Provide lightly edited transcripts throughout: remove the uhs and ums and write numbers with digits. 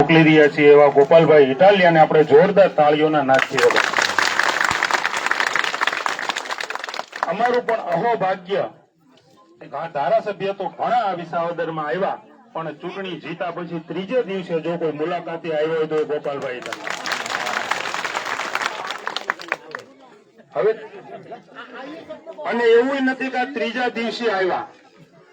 મોકલી રહ્યા છીએ એવા ગોપાલભાઈ ઇટાલિયાને આપણે જોરદાર તાળીઓના નાદથી અમારું પણ અહોભાગ્ય ધારાસભ્ય તો ઘણા આ વિસાવદરમાં આવ્યા, પણ ચૂંટણી જીતા પછી ત્રીજે દિવસે જો કોઈ મુલાકાતી આવ્યો હોય તો એ ગોપાલભાઈ હવે અને એવું નથી કે ત્રીજા દિવસે આવ્યા,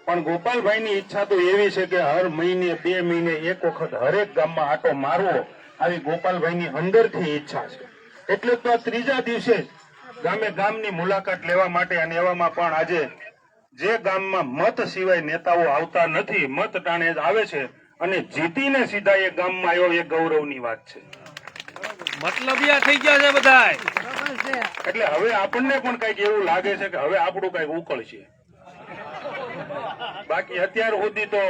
પણ ગોપાલભાઈની ઈચ્છા તો એવી છે કે હર મહિને 2 મહિને એક વખત હરેક ગામમાં આટો મારવો, આવી ગોપાલભાઈની અંદરથી ઈચ્છા છે. એટલે તો ત્રીજા દિવસે ગામે ગામની મુલાકાત લેવા માટે, અને એવામાં પણ આજે જે ગામમાં મત સિવાય નેતાઓ આવતા નથી, મત ટાણે જ આવે છે અને જીતીને સીધા એ ગામમાં આવ્યો, એ ગૌરવની વાત છે. મતલબિયા થઈ ગયા છે બધા. એટલે હવે આપણને પણ કઈક એવું લાગે છે કે હવે આપણું કઈક ઉકળશે. બાકી અત્યાર સુધી તો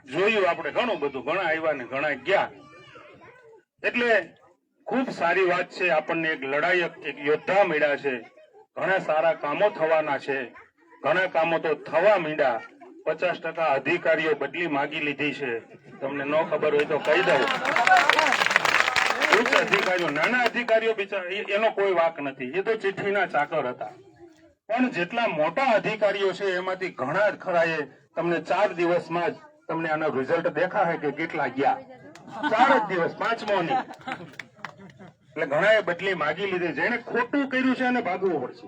જોયું આપણે ઘણું બધું, ઘણા આવ્યા ને ઘણા ગયા. એટલે ખૂબ સારી વાત છે, આપણને એક લડાયક, એક યોદ્ધા મળ્યા છે. ઘણા સારા કામો થવાના છે, ઘણા કામો તો થવા માંડ્યા. 50% અધિકારીઓ બદલી માગી લીધી છે. તમને ન ખબર હોય તો કહી દઉં, ઉચ્ચ અધિકારીઓ, નાના અધિકારીઓ બિચારા એનો કોઈ વાક નથી, એ તો ચિઠ્ઠીના ચાકર હતા. પણ જેટલા મોટા અધિકારીઓ છે એમાંથી ઘણા જ ખરાએ તમને 4 દિવસમાં જ તમને આનો રિઝલ્ટ દેખાશે કે કેટલા ગયા. 4 જ દિવસ, 5મો નહીં. એટલે ઘણાએ બદલી માગી લીધી. જેને ખોટું કર્યું છે એને ભાગવું પડશે.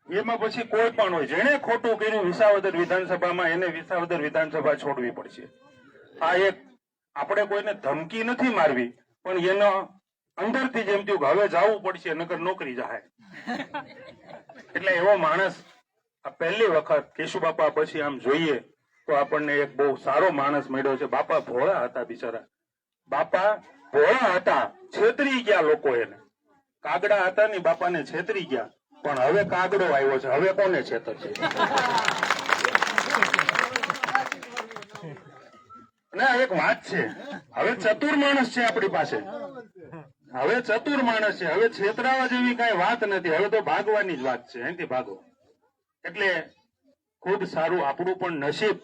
એમાં પછી કોઈ પણ હોય, જેને ખોટું કર્યું વિસાવદર વિધાનસભામાં, એને વિસાવદર વિધાનસભા છોડવી પડશે. આ એક આપણે કોઈને ધમકી નથી મારવી, પણ એનો અંદરથી જેમ થયું કે હવે જવું પડશે, નકર નોકરી જાય. એટલે એવો માણસ આ પહેલી વખત કેશુ બાપા પછી આમ જોઈએ તો આપણને એક બહુ સારો માણસ મળ્યો છે. બાપા ભોળા હતા બિચારા, બાપા ભોળા હતા, છેતરી ગયા લોકો એને. કાગડા હતા ને બાપાને છેતરી ગયા, પણ હવે કાગડો આવ્યો છે, હવે કોને છેતરશે? ના, એક વાત છે, હવે ચતુર માણસ છે આપણી પાસે, હવે ચતુર માણસ છે, હવે છેતરાવા જેવી કઈ વાત નથી, હવે તો ભાગવાની જ વાત છે, અહીંથી ભાગો. એટલે ખૂબ સારું આપણું પણ નસીબ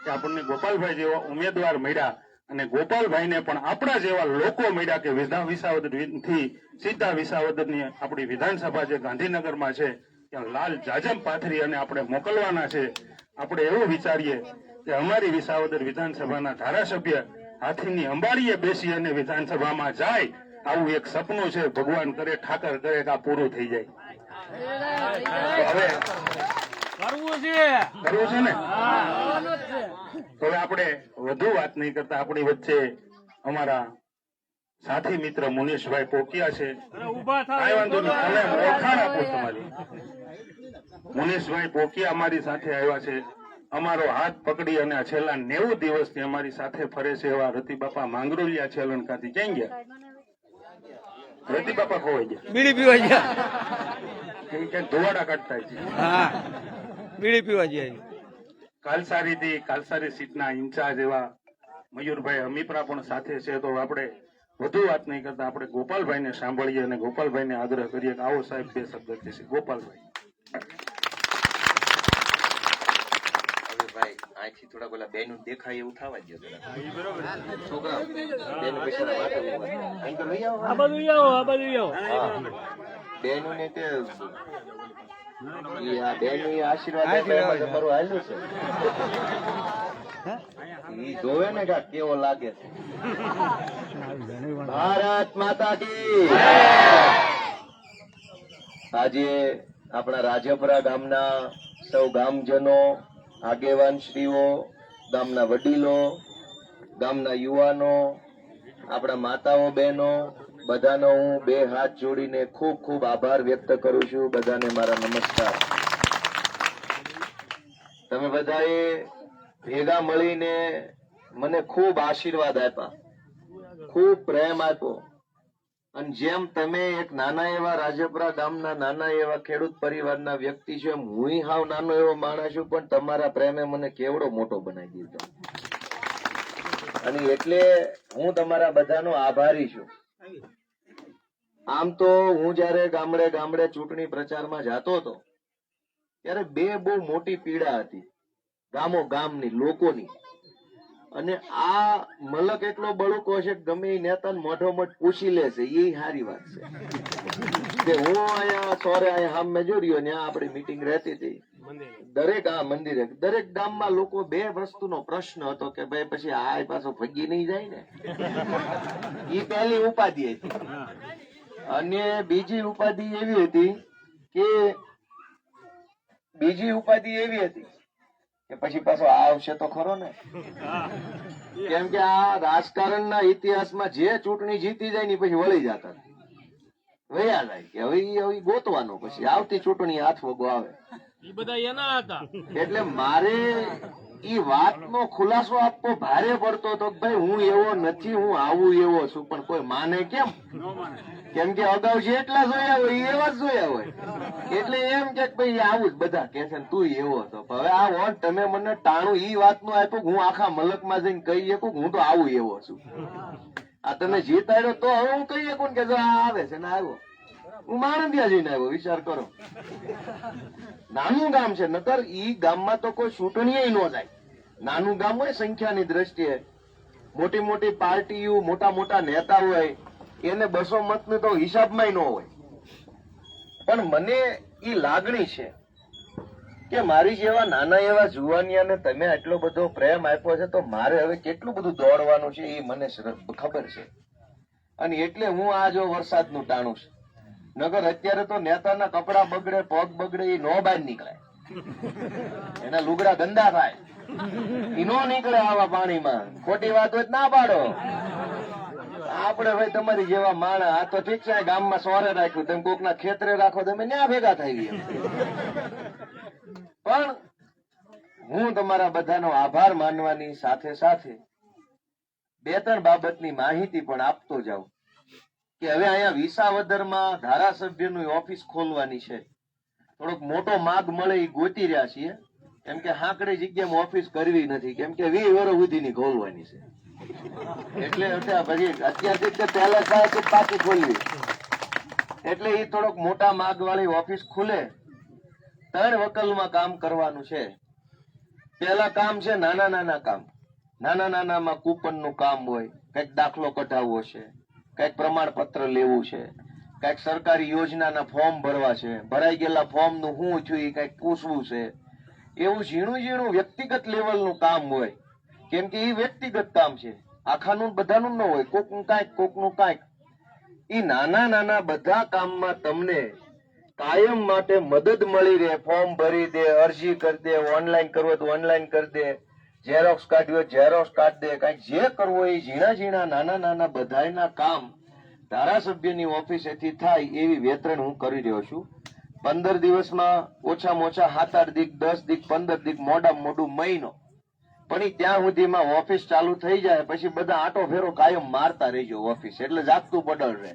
કે આપણને ગોપાલભાઈ જેવા ઉમેદવાર મળ્યા, અને ગોપાલભાઈને પણ આપણા જેવા લોકો મળ્યા કે વિસાવદર થી સીધા વિસાવદરની આપણી વિધાનસભા જે ગાંધીનગરમાં છે ત્યાં લાલ જાજમ પાથરી અને આપણે મોકલવાના છે. આપણે એવું વિચારીએ કે અમારી વિસાવદર વિધાનસભાના ધારાસભ્ય હાથીની અંબાડીએ બેસી અને વિધાનસભામાં જાય, આવું એક સપનું છે. ભગવાન કરે, ઠાકર કરે કે આ પૂરું થઈ જાય. હવે કરવું છે ને. હવે આપણે વધુ વાત નહીં કરતા, આપણી વચ્ચે અમારા સાથી મિત્ર મુનીષભાઈ પોકિયા છે. કાંઈ વાંધો નહીં, તમે ઓળખાણ આપો તમારી. મુનીષભાઈ પોકિયા અમારી સાથે આવ્યા છે. અમારો હાથ પકડી અને છેલ્લા 90 દિવસથી અમારી સાથે ફરે છે એવા રતિબાપા માંગરોલિયા છે. લણકાથી ક્યાં ગયા? રતિબાપા ખોવાઈ ગયા, બીડી પીવા ગયા, ક્યાંક ધોવાડા કાઢતા છે. બીડી પીવા ગયા. કાલસારી સીટના ઇન્ચાર્જ એવા મયુરભાઈ અમીપરા પણ સાથે છે. તો આપણે વધુ વાત નહીં કરતા આપણે ગોપાલભાઈને સાંભળીએ અને ગોપાલભાઈને આગ્રહ કરીએ કે આવો સાહેબ 2 શબ્દ કહેશે. ગોપાલભાઈ. અહીંથી થોડા પેલા બેનું દેખાય એવું થવા દો. છોકરા બેનું બેસાડા બેનું ને તે બેનું આશીર્વાદ તમારું હાલ્યું છે. ઈ જોવે ને કે કેવો લાગે છે. ભારત માતા કી. આજે આપણા રાજપરા ગામના સૌ ગામજનો, આગેવાન શ્રીઓ, ગામના વડીલો, ગામના યુવાનો, આપણા માતાઓ, બહેનો, બધાનો હું 2 હાથ જોડીને ખૂબ ખૂબ આભાર વ્યક્ત કરું છું. બધાને મારા નમસ્કાર. તમે બધાએ ભેગા મળીને મને ખૂબ આશીર્વાદ આપ્યા, ખૂબ પ્રેમ આપ્યો. અને જેમ તમે એક નાના એવા રાજપરા ગામના નાના એવા ખેડૂત પરિવારના વ્યક્તિ છો, એમ હું હાવ નાનો એવો માણસ છું, પણ તમારા પ્રેમે મને કેવડો મોટો બનાવી દીધો. અને એટલે હું તમારા બધાનો આભારી છું. આમ તો હું જયારે ગામડે ગામડે ચૂંટણી પ્રચારમાં જતો હતો ત્યારે 2 બહુ મોટી પીડા હતી ગામો ગામની લોકોની. અને આ મલક એટલો બળુકો છે કે ગમે એ નેતાને મોઢોમોઢ પૂછી લે છે, એ સારી વાત છે કે હું અહીંયા સોરે અહીંયા સામે જોડ્યો ને આપણી મીટિંગ રહેતી હતી દરેક આ મંદિરે દરેક ગામમાં લોકો બે વસ્તુનો પ્રશ્ન હતો કે ભાઈ પછી આ પાછો ભગી નહીં જાય ને, એ પહેલી ઉપાધિ હતી. અને બીજી ઉપાધિ એવી હતી કે પછી પાછો આવશે તો ખરો ને, કેમ કે આ રાજકારણના ઇતિહાસમાં જે ચૂંટણી જીતી જાય ને પછી વળી જતા વયા જાય કે હવે ગોતવાનું, પછી આવતી ચૂંટણી હાથ વગો આવે. એટલે મારે ઈ વાતનો ખુલાસો આપવો ભારે પડતો હતો કે ભાઈ હું એવો નથી, હું આવું એવો છું, પણ કોઈ માને કેમ? કેમ કે અગાઉ જેટલા જોયા હોય એવા જ જોયા હોય, એટલે એમ કે ભાઈ આવું જ બધા કે છે તું એવો હતો. હવે આ વોટ તમે મને ટાણું ઈ વાતનું આપ્યું કે હું આખા મલકમાં જઈને કહી શકું કે હું તો આવું એવો છું. આ તમે જીતાડ્યો તો હવે હું કહી શકું કે જો આ આવે છે ને આવ્યો, હું માણંદિયા જઈને આવ્યો. વિચાર કરો, નાનું ગામ છે, નકર ઈ ગામમાં તો કોઈ ચૂંટણી ન જાય. નાનું ગામ હોય સંખ્યાની દ્રષ્ટિએ, મોટી મોટી પાર્ટીઓ, મોટા મોટા નેતા હોય, એને 200 મતનું તો હિસાબમાં ન હોય. પણ મને ઈ લાગણી છે કે મારી જેવા નાના એવા જુવાનિયાને તમે આટલો બધો પ્રેમ આપ્યો છે, તો મારે હવે કેટલું બધું દોડવાનું છે એ મને ખબર છે. અને એટલે હું આ જો વરસાદનું ટાણું છે. નગર અત્યારે તો નેતાના કપડા બગડે, પગ બગડે, એ નો બહાર નીકળે, એના લુગડા ગંદા થાય, એ નો નીકળે આવા પાણીમાં. ખોટી વાત હોય ના પાડો. આપડે ભાઈ તમારી જેવા માણસ, આ તો ઠીક છે ગામમાં સોરે રાખ્યું, તમે કોકના ખેતરે રાખો, તમે ન્યા ભેગા થઈ ગયા. પણ હું તમારા બધાનો આભાર માનવાની સાથે સાથે 2-3 બાબતની માહિતી પણ આપતો જાઉં કે હવે અહીંયા વિસાવદરમાં ધારાસભ્યની ઓફિસ ખોલવાની છે. થોડોક મોટો માગ મળે એ ગોતી રહ્યા છીએ, કેમ કે હાંકડી જગ્યામાં ઓફિસ કરવી નથી, કેમ કે 20 વર્ષ સુધીની ખોલવાની છે. એટલે પછી અત્યારથી પહેલા થાય પાછી ખોલવી, એટલે એ થોડોક મોટા માગ વાળી ઓફિસ ખુલે. 3 વકલમાં કામ કરવાનું છે. પહેલા કામ છે નાના નાના કામ. નાના નાનામાં કૂપનનું કામ હોય, કઈક દાખલો કઢાવવો છે, કઈક પ્રમાણપત્ર લેવું છે, કઈક સરકારી યોજનાના ફોર્મ ભરવા છે, ભરાઈ ગયેલા ફોર્મ નું શું છું એ કઈક પૂછવું છે. એવું ઝીણું ઝીણું વ્યક્તિગત લેવલનું કામ હોય, કેમ કે એ વ્યક્તિગત કામ છે, આખાનું બધાનું ન હોય, કોકનું કાંઈક કોકનું કાંઈક. એ નાના નાના બધા કામમાં તમને કાયમ માટે મદદ મળી રહે. ફોર્મ ભરી દે, અરજી કરી દે, ઓનલાઈન કરવો તો ઓનલાઈન કરી દે, ઝેરોક્સ કાઢ્યો ઝેરોક્સ કાઢ દે, કઈક જે કરવું એ ઝીણા ઝીણા નાના નાના બધાયના કામ ધારાસભ્યની ઓફિસેથી થાય એવી વેતરણ હું કરી રહ્યો છું. 15 દિવસમાં ઓછામાં ઓછા 7-8 દીક, 10 દીક, 15 દીક, મોડામાં મોડું મહિનો. પણ ઈ ત્યાં સુધીમાં ઓફિસ ચાલુ થઈ જાય પછી બધા આટો ફેરો કાયમ મારતા રહેજો ઓફિસ, એટલે જાગતું પડલ રહે.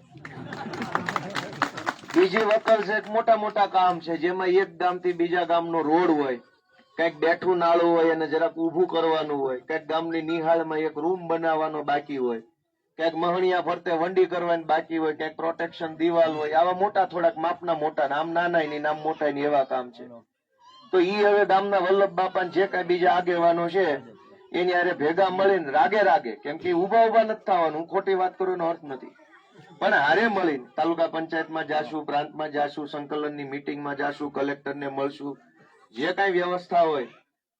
બીજી વકલ છે મોટા મોટા કામ છે, જેમાં એક ગામથી બીજા ગામનો રોડ હોય, કઈક બેઠું નાળું હોય અને જરાક ઉભું કરવાનું હોય, કઈક ગામની નિહાળમાં એક રૂમ બનાવવાનો બાકી હોય, કઈક મહણિયા ફરતે વંડી કરવાની બાકી હોય, કઈક પ્રોટેક્શન દિવાલ હોય. આવા મોટા થોડાક માપના મોટા, નામ નાના ની નામ મોટા ની એવા કામ છે. તો ઈ હવે ગામના વલ્લભ બાપા જે કઈ બીજા આગેવાનો છે એની હારે ભેગા મળીને રાગે, કેમ કે ઉભા ઉભા નથી થવાનું, ખોટી વાત કરવાનો અર્થ નથી, પણ હારે મળીને તાલુકા પંચાયતમાં જાશું, પ્રાંતમાં જાશું, સંકલનની મીટિંગમાં જાશું, કલેક્ટરને મળશું, જે કઈ વ્યવસ્થા હોય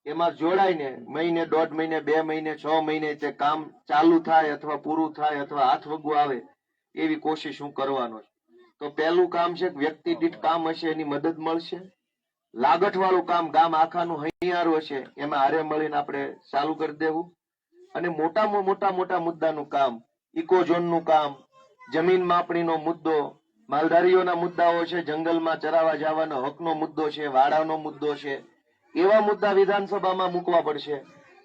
એમાં જોડાઈને મહિને, 1.5 મહિને, 2 મહિને, 6 મહિને તે કામ ચાલુ થાય અથવા પૂરું થાય અથવા હાથ વગું આવે એવી કોશિશ હું કરવાનો છું. તો પહેલું કામ છે વ્યક્તિ દીઠ કામ હશે એની મદદ મળશે. લાગઠ વાળું કામ ગામ આખાનું હૈયારું હશે એમાં હારે મળીને આપણે ચાલુ કરી દેવું. અને મોટામાં મોટા મુદ્દાનું કામ, ઇકોઝોનનું કામ, જમીન માપણીનો મુદ્દો, માલધારીઓના મુદ્દાઓ છે, જંગલમાં ચરાવા જવાનો હકનો મુદ્દો છે, વાડાનો મુદ્દો છે, એવા મુદ્દા વિધાનસભામાં મૂકવા પડશે.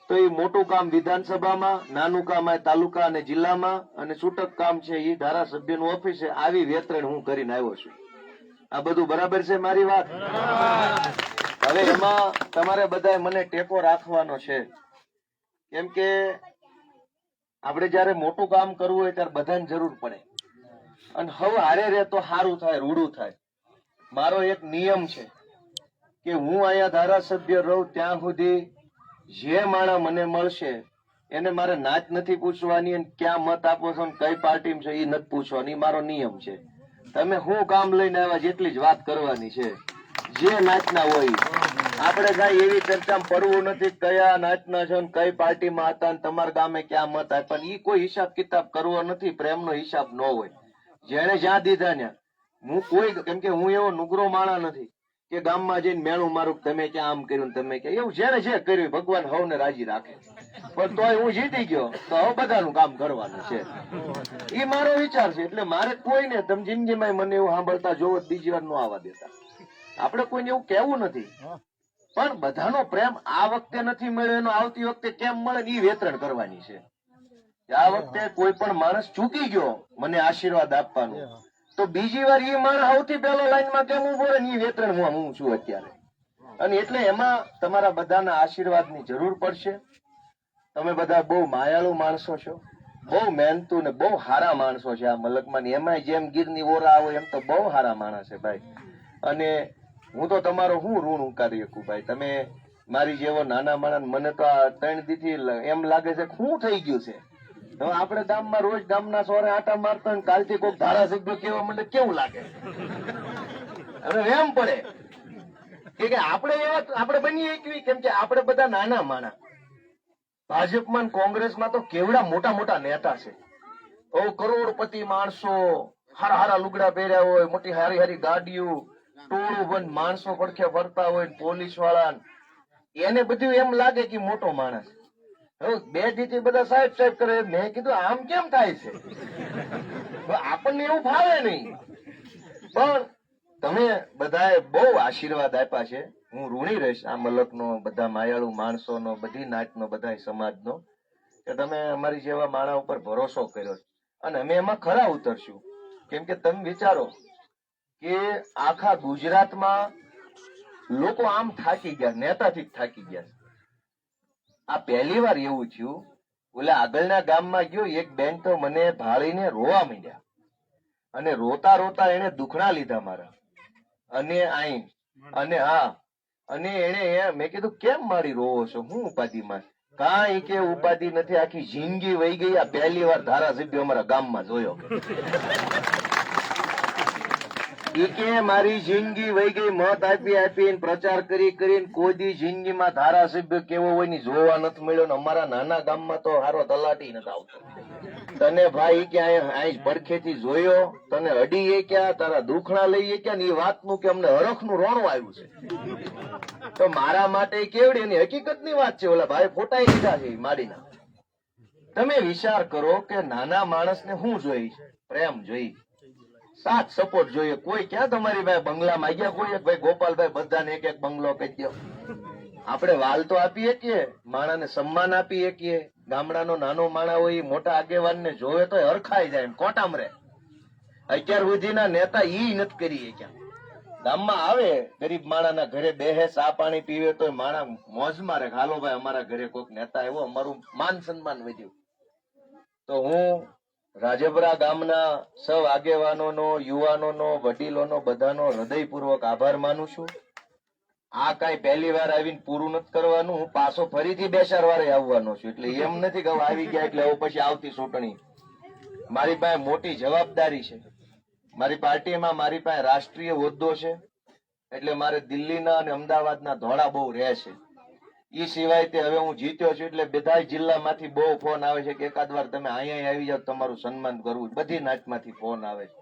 તો એ મોટું કામ વિધાનસભામાં, નાનું કામ આ તાલુકા અને જિલ્લામાં, અને છૂટક કામ છે એ ધારાસભ્યનું ઓફિસ છે. આવી વેતરણ હું કરીને આવ્યો છું. આ બધું બરાબર છે મારી વાત? હવે એમાં તમારે બધાએ મને ટેકો રાખવાનો છે, કેમ કે આપણે જયારે મોટું કામ કરવું હોય ત્યારે બધાને જરૂર પડે, અને હવે હારે રે તો સારું થાય, રૂડું થાય. મારો એક નિયમ છે કે હું અહીંયા ધારાસભ્ય રહું ત્યાં સુધી જે માણસ મને મળશે એને મારે નાચ નથી પૂછવાની અને ક્યાં મત આપો છો ને કઈ પાર્ટીમાં છે એ નથી પૂછવાની, ઈ મારો નિયમ છે. તમે શું કામ લઈને આવ્યા જેટલી જ વાત કરવાની છે, જે નાચના હોય ઈ. આપણે કઈ એવી ચર્ચામાં પડવું નથી કયા નાચના છો ને કઈ પાર્ટીમાં હતા ને તમારા ગામે ક્યાં મત આપ્યા, ઈ કોઈ હિસાબ કિતાબ કરવો નથી. પ્રેમનો હિસાબ ન હોય, જેને જ્યાં દીધા ને. હું કોઈ, કેમ કે હું એવો નુગરો માણા નથી કે ગામમાં જઈને મેણું મારું તમે ક્યાં આમ કર્યું ને તમે ક્યાં, એવું જેને જે કર્યું ભગવાન હવને રાજી રાખે. પણ તોય હું જીતી ગયો તો હવે બધાનું કામ કરવાનું છે, એ મારો વિચાર છે. એટલે મારે કોઈને તમે જિંદગીમાં મને એવું સાંભળતા જોવો બીજી વાર ન આવવા દેતા. આપણે કોઈને એવું કેવું નથી, પણ બધાનો પ્રેમ આ વખતે નથી મળ્યો એનો આવતી વખતે કેમ મળે એ વેતરણ કરવાની છે. આ વખતે કોઈ પણ માણસ ચૂકી ગયો મને આશીર્વાદ આપવાનું, તો બીજી વાર એ માણસ સૌથી પહેલો લાઈનમાં કેમ ઉભો રહે એ વેતરણ હું છું અત્યારે. અને એટલે એમાં તમારા બધાના આશીર્વાદની જરૂર પડશે. તમે બધા બહુ માયાળુ માણસો છો, બહુ મહેનતુ ને બહુ સારા માણસો છે આ મલકમાં. એમાં જેમ ગીરની ઓરા હોય એમ તો બહુ સારા માણસ છે ભાઈ. અને હું તો તમારો હું ઋણ ઉકારી શકું ભાઈ. તમે મારી જેવો નાના માણસ, મને તો આ 3 દીથી એમ લાગે છે શું થઈ ગયું છે. હવે આપણે ગામમાં રોજ ગામના સોરે આટા મારતા હોય, કાલથી કોઈ ધારાસભ્ય કેવા મને કેવું લાગે. હવે એમ પડે કે આપણે એવા આપણે બનીએ એકવી, કેમ કે આપણે બધા નાના માણા. ભાજપમાં કોંગ્રેસમાં તો કેવડા મોટા મોટા નેતા છે, કરોડપતિ માણસો, હારા હારા લુગડા પહેર્યા હોય, મોટી હારી હારી ગાડીઓ, ટોળું બંધ માણસો પડખે ફરતા હોય, પોલીસ વાળા. એને બધું એમ લાગે કે મોટો માણસ. હવે 2 દીથી બધા સાહેબ સાહેબ કરે. મેં કીધું આમ કેમ થાય છે, આપણને એવું ફાવે નહીં. પણ તમે બધાએ બહુ આશીર્વાદ આપ્યા છે. હું ઋણી રહીશ આ મલકનો, બધા માયાળુ માણસોનો, બધી નાતનો, બધા સમાજનો, કે તમે અમારી જેવા માણસ ઉપર ભરોસો કર્યો અને અમે એમાં ખરા ઉતરશું. કેમ કે તમે વિચારો કે આખા ગુજરાતમાં લોકો આમ થાકી ગયા, નેતાથી જ થાકી ગયા. આ પહેલી વાર એવું થયું. ઓલા આગળના ગામમાં ગયો, એક બેન તો મને ભાળીને રોવા માંડ્યા અને રોતા રોતા એને દુખણા લીધા મારા. અને આઈ અને હા, અને એને મેં કીધું કેમ મારી રોવો છો, હું ઉપાધિમાં? કાંઈ કે ઉપાધિ નથી, આખી જિંદગી વહી ગઈ. આ પહેલી વાર ધારાસભ્ય અમારા ગામમાં જોયો. કે મારી જિંદગી વહી ગઈ, મત આપી આપીને પ્રચાર કરી કરીને કોઈ દી જિંદગીમાં ધારાસભ્ય કેવો હોય ની જોવા નથી મળ્યો. ને અમારા નાના ગામમાં તો હારો તલાટી નથી આવતો. તને ભાઈ ક્યાં પડખેથી જોયો, તને અડીએ ક્યાં, તારા દુખણા લઈએ ક્યાં, એ વાતનું કે અમને હરખનું રોણું આવ્યું છે. તો મારા માટે કેવડી એની હકીકતની વાત છે. ઓલા ભાઈ ફોટાઈ લીધા છે માડીના. તમે વિચાર કરો કે નાના માણસને શું જોઈ? પ્રેમ જોઈ, સાથ સપોર્ટ જોઈએ. કોઈ ક્યાં તમારી ભાઈ બંગલા માંગ્યા? કોઈ ભાઈ ગોપાલભાઈ બધાને એક એક બંગલો કહી દો. આપણે વાલ તો આપી શકીએ, માણાને સન્માન આપી શકીએ. ગામડાનો નાનો માણા હોય મોટા આગેવાનને જોવે તો હરખાઈ જાય, કોટામ રે. અત્યાર સુધીના નેતા ઈ નથી કરી શક્યા. ગામમાં આવે ગરીબ માણાના ઘરે બેહે, ચા પાણી પીવે તો માણા મોજ મારે, હાલો ભાઈ અમારા ઘરે કોઈક નેતા આવ્યો, અમારું માન સન્માન વધ્યું. તો હું રાજપરા ગામના સૌ આગેવાનોનો, યુવાનોનો, વડીલોનો બધાનો હૃદયપૂર્વક આભાર માનું છું. આ કઈ પહેલી વાર આવીને પૂરું નથી કરવાનું. હું પાછો ફરીથી 2-4 વારે આવવાનો છું. એટલે એમ નથી કે આવી ગયા એટલે હવે પછી આવતી ચૂંટણી. મારી પાસે મોટી જવાબદારી છે. મારી પાર્ટીમાં મારી પાસે રાષ્ટ્રીય હોદ્દો છે. એટલે મારે દિલ્હીના અને અમદાવાદના ધોળા બહુ રહે છે. એ સિવાય તે હવે હું જીત્યો છું એટલે બધા જિલ્લામાંથી બહુ ફોન આવે છે કે એકાદ વાર તમે અહીંયા આવી જાવ, તમારું સન્માન કરવું. બધી નાચમાંથી ફોન આવે છે.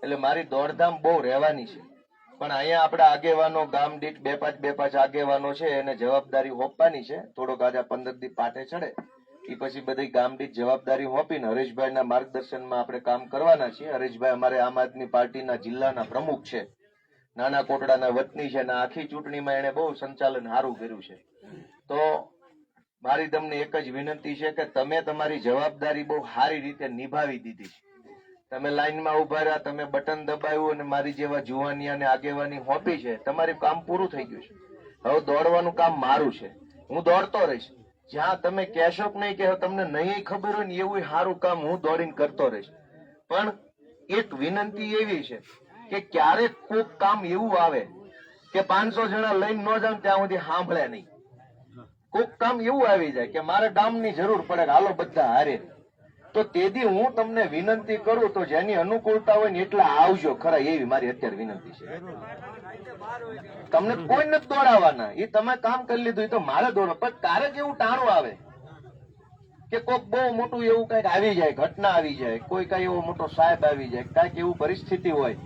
એટલે મારી દોડધામ બહુ રહેવાની છે. પણ અહીંયા આપણા આગેવાનો ગામ દીઠ 2-5 આગેવાનો છે, એને જવાબદારી હોપવાની છે. થોડોક આજે 15 દી પાટે ચડે એ પછી બધી ગામ દીઠ જવાબદારી હોપીને હરેશભાઈના માર્ગદર્શનમાં આપણે કામ કરવાના છીએ. હરેશભાઈ અમારે આમ આદમી પાર્ટીના જિલ્લાના પ્રમુખ છે, નાના કોટડાના વતની છે, અને આખી ચૂંટણીમાં એને બહુ સંચાલન સારું કર્યું છે. તો મારી તમને એક જ વિનંતી છે કે તમે તમારી જવાબદારી બહુ સારી રીતે નિભાવી દીધી છે. તમે લાઈનમાં ઉભા રહ્યા, તમે બટન દબાવ્યું અને મારી જેવા જુવાની અને આગેવાની હોપી છે. તમારું કામ પૂરું થઈ ગયું છે. હવે દોડવાનું કામ મારું છે. હું દોડતો રહીશ. જ્યાં તમે કહેશો કે નહીં કે તમને નહીં ખબર હોય ને એવું સારું કામ હું દોડીને કરતો રહીશ. પણ એક વિનંતી એવી છે કે ક્યારેક કોઈક કામ એવું આવે કે 500 જણા લઈને ન જાવ ત્યાં સુધી સાંભળે નહીં. કોક કામ એવું આવી જાય કે મારે ગામની જરૂર પડે કે હાલો બધા હારે, તો તેથી હું તમને વિનંતી કરું તો જેની અનુકૂળતા હોય ને એટલા આવજો ખરા, એવી મારી અત્યારે વિનંતી છે. તમને કોઈ નથી દોડાવવાના, એ તમે કામ કરી લીધું એ તો મારે દોડો. પણ તારે જેવું ટાણું આવે કે કોઈક બહુ મોટું એવું કઈક આવી જાય, ઘટના આવી જાય, કોઈ કઈ એવો મોટો સાહેબ આવી જાય, કઈક એવું પરિસ્થિતિ હોય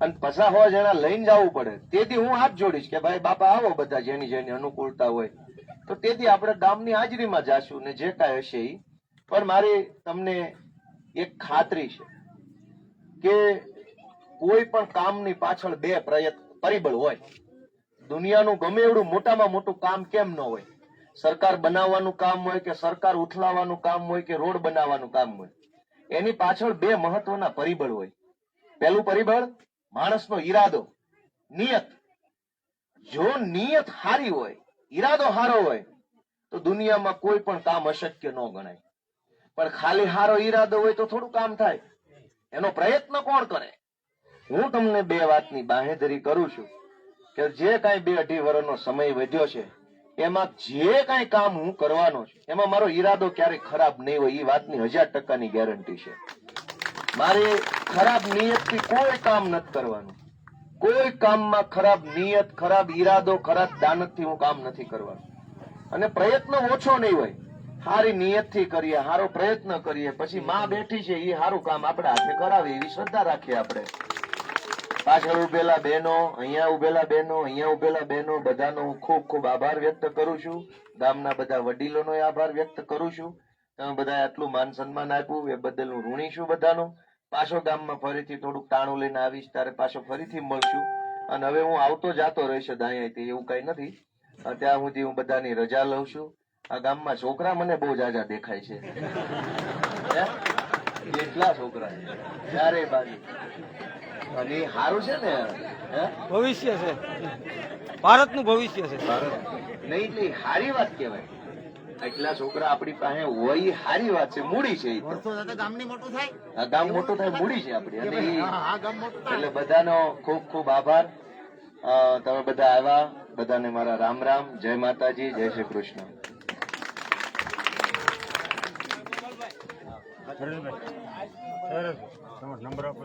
અને 50 જણા લઈને જવું પડે, તેથી હું હાથ જોડીશ કે ભાઈ બાપા આવો બધા જેની જેની અનુકૂળતા હોય, તો તેથી આપણે ગામની હાજરીમાં જાશું ને જે કાંઈ હશે એ. પણ મારી તમને એક ખાતરી છે કે કોઈ પણ કામની પાછળ બે પરિબળ હોય. દુનિયાનું ગમે એવડું મોટામાં મોટું કામ કેમ ન હોય, સરકાર બનાવવાનું કામ હોય કે સરકાર ઉથલાવવાનું કામ હોય કે રોડ બનાવવાનું કામ હોય, એની પાછળ બે મહત્વના પરિબળ હોય. પહેલું પરિબળ માણસનો ઈરાદો, નિયત. જો નિયત હારી હોય, ઈરાદો હારો હોય, તો દુનિયામાં કોઈ પણ કામ અશક્ય ન ગણાય. પણ ખાલી હારો ઈરાદો હોય તો થોડું કામ થાય, એનો પ્રયત્ન કોણ કરે? હું તમને બે વાતની બાંહેધરી કરું છું કે જે કાંઈ 2-2.5 વર્ષનો સમય વધ્યો છે એમાં જે કાંઈ કામ હું કરવાનો છું એમાં મારો ઈરાદો ક્યારેય ખરાબ નહીં હોય, એ વાતની 1000% ગેરંટી છે. મારે ખરાબ નિયતથી કોઈ કામ નથી કરવાનું. કોઈ કામમાં ખરાબ નિયત, ખરાબ ઈરાદો, ખરાબ દાનતથી હું કામ નથી કરવાનું. અને પ્રયત્ન ઓછો નહીં હોય, સારી નિયતથી કરીએ, સારો પ્રયત્ન કરીએ, પછી માં બેઠી છે એ સારું કામ આપણે હાથે કરાવીએ એવી શ્રદ્ધા રાખીએ. આપણે પાછળ ઉભેલા બહેનો, અહીંયા ઉભેલા બહેનો, અહીંયા ઉભેલા બહેનો, બધાનો હું ખૂબ ખૂબ આભાર વ્યક્ત કરું છું. ગામના બધા વડીલોનો આભાર વ્યક્ત કરું છું. તમે બધા આટલું માન સન્માન આપ્યું એ બદલ હું ઋણી છું બધાનો. પાછો ગામમાં ફરીથી થોડુંક ટાણું લઈને આવીશ, ત્યારે પાછો ફરીથી મળશું. અને હવે હું આવતો જાતો રહીશ અહીંયાથી, એવું કઈ નથી. ત્યાં સુધી હું બધાની રજા લઉં છું. આ ગામમાં છોકરા મને બહુ જાજા દેખાય છે. કેટલા છોકરા ચારે બાજુ, અને એ સારું છે ને, ભવિષ્ય છે, ભારતનું ભવિષ્ય છે. નહીં એટલે સારી વાત કહેવાય. એટલા છોકરા આપણી પાસે હોય એ સારી વાત છે, મૂડી છે. ગામ મોટું થાય, મૂડી છે આપડી. અને એટલે બધાનો ખૂબ ખૂબ આભાર. તમે બધા આવ્યા, બધાને મારા રામ રામ, જય માતાજી, જય શ્રી કૃષ્ણ. નંબર આપો.